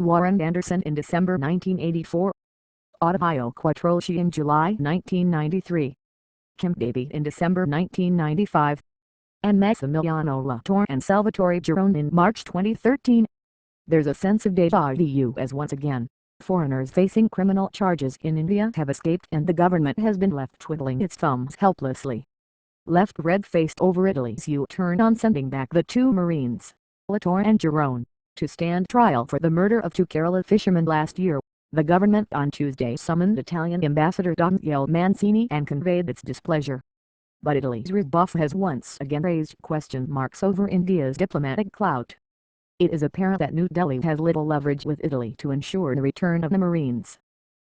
Warren Anderson in December 1984, Ottavio Quattrochi in July 1993, Kim Davey in December 1995, and Massimiliano Latorre and Salvatore Girone in March 2013. There's a sense of déjà vu as once again, foreigners facing criminal charges in India have escaped and the government has been left twiddling its thumbs helplessly. Left red-faced over Italy's U-turn on sending back the two Marines, Latorre and Girone, to stand trial for the murder of two Kerala fishermen last year, the government on Tuesday summoned Italian Ambassador Daniele Mancini and conveyed its displeasure. But Italy's rebuff has once again raised question marks over India's diplomatic clout. It is apparent that New Delhi has little leverage with Italy to ensure the return of the Marines,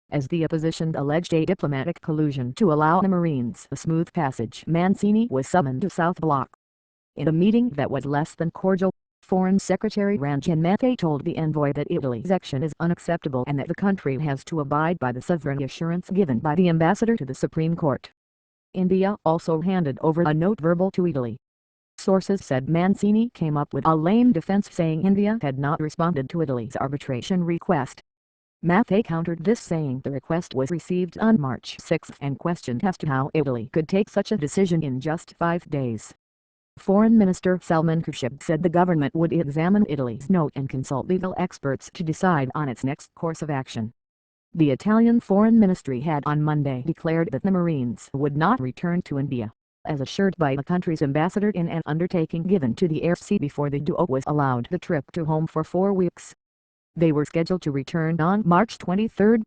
as the opposition alleged a diplomatic collusion to allow the Marines a smooth passage. Mancini was summoned to South Block. In a meeting that was less than cordial, Foreign Secretary Ranjan Mathai told the envoy that Italy's action is unacceptable and that the country has to abide by the sovereign assurance given by the ambassador to the Supreme Court. India also handed over a note verbal to Italy. Sources said Mancini came up with a lame defense saying India had not responded to Italy's arbitration request. Mathai countered this saying the request was received on March 6 and questioned as to how Italy could take such a decision in just 5 days. Foreign Minister Salman Khurshid said the government would examine Italy's note and consult legal experts to decide on its next course of action. The Italian Foreign Ministry had on Monday declared that the Marines would not return to India, as assured by the country's ambassador in an undertaking given to the RC before the duo was allowed the trip to home for 4 weeks. They were scheduled to return on March 23.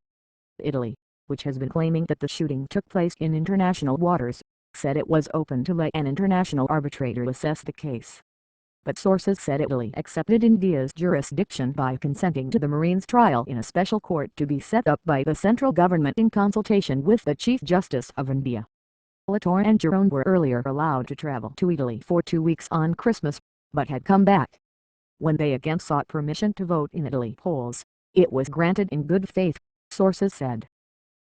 Italy, which has been claiming that the shooting took place in international waters, said it was open to let an international arbitrator assess the case. But sources said Italy accepted India's jurisdiction by consenting to the Marines' trial in a special court to be set up by the central government in consultation with the Chief Justice of India. Latorre and Girone were earlier allowed to travel to Italy for 2 weeks on Christmas, but had come back. When they again sought permission to vote in Italy polls, it was granted in good faith, sources said.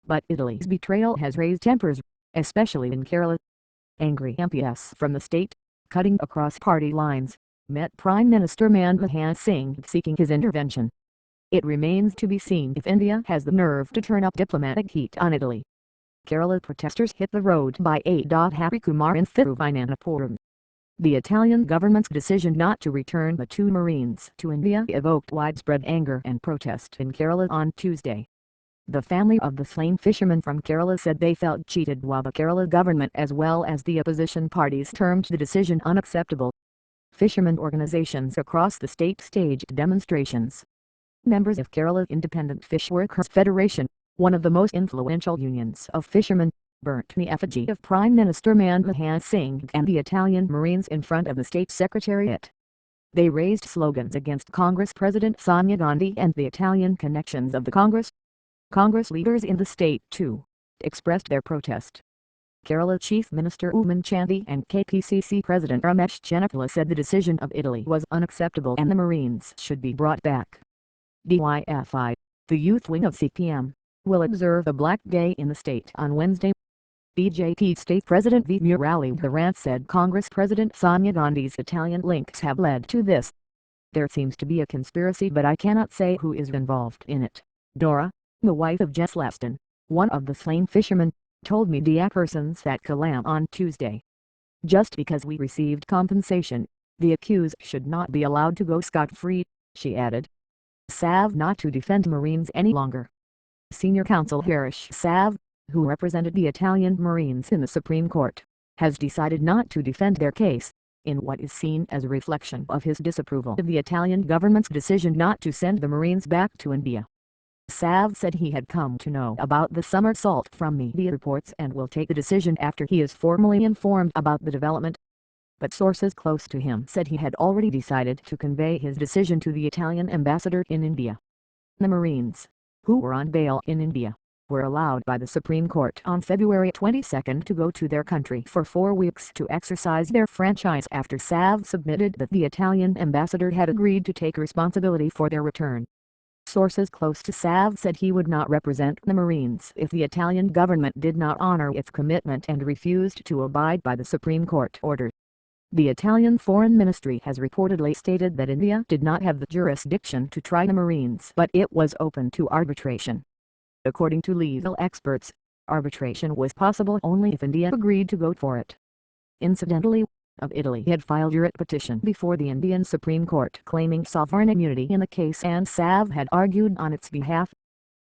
But Italy's betrayal has raised tempers, especially in Kerala. Angry MPs from the state, cutting across party lines, met Prime Minister Manmohan Singh seeking his intervention. It remains to be seen if India has the nerve to turn up diplomatic heat on Italy. Kerala protesters hit the road by 8. Happy Kumar in Thiruvananthapuram. The Italian government's decision not to return the two Marines to India evoked widespread anger and protest in Kerala on Tuesday. The family of the slain fishermen from Kerala said they felt cheated while the Kerala government as well as the opposition parties termed the decision unacceptable. Fishermen organizations across the state staged demonstrations. Members of Kerala Independent Fish Workers Federation, one of the most influential unions of fishermen, burnt the effigy of Prime Minister Manmohan Singh and the Italian Marines in front of the state secretariat. They raised slogans against Congress President Sonia Gandhi and the Italian connections of the Congress. Congress leaders in the state, too, expressed their protest. Kerala Chief Minister Oommen Chandy and KPCC President Ramesh Chennapala said the decision of Italy was unacceptable and the Marines should be brought back. DYFI, the youth wing of CPM, will observe a Black Day in the state on Wednesday. BJP State President V. Muralidharan said Congress President Sonia Gandhi's Italian links have led to this. There seems to be a conspiracy but I cannot say who is involved in it. Dora, the wife of Jess Leston, one of the slain fishermen, told media persons at Kollam on Tuesday. Just because we received compensation, the accused should not be allowed to go scot-free, she added. Sav not to defend Marines any longer. Senior counsel Harish Sav, who represented the Italian Marines in the Supreme Court, has decided not to defend their case, in what is seen as a reflection of his disapproval of the Italian government's decision not to send the Marines back to India. Sav said he had come to know about the somersault from media reports and will take the decision after he is formally informed about the development. But sources close to him said he had already decided to convey his decision to the Italian ambassador in India. The Marines, who were on bail in India, were allowed by the Supreme Court on February 22 to go to their country for 4 weeks to exercise their franchise after Sav submitted that the Italian ambassador had agreed to take responsibility for their return. Sources close to Sav said he would not represent the Marines if the Italian government did not honor its commitment and refused to abide by the Supreme Court order. The Italian Foreign Ministry has reportedly stated that India did not have the jurisdiction to try the Marines, but it was open to arbitration. According to legal experts, arbitration was possible only if India agreed to go for it. Incidentally, of Italy had filed a writ petition before the Indian Supreme Court claiming sovereign immunity in the case, and Sav had argued on its behalf.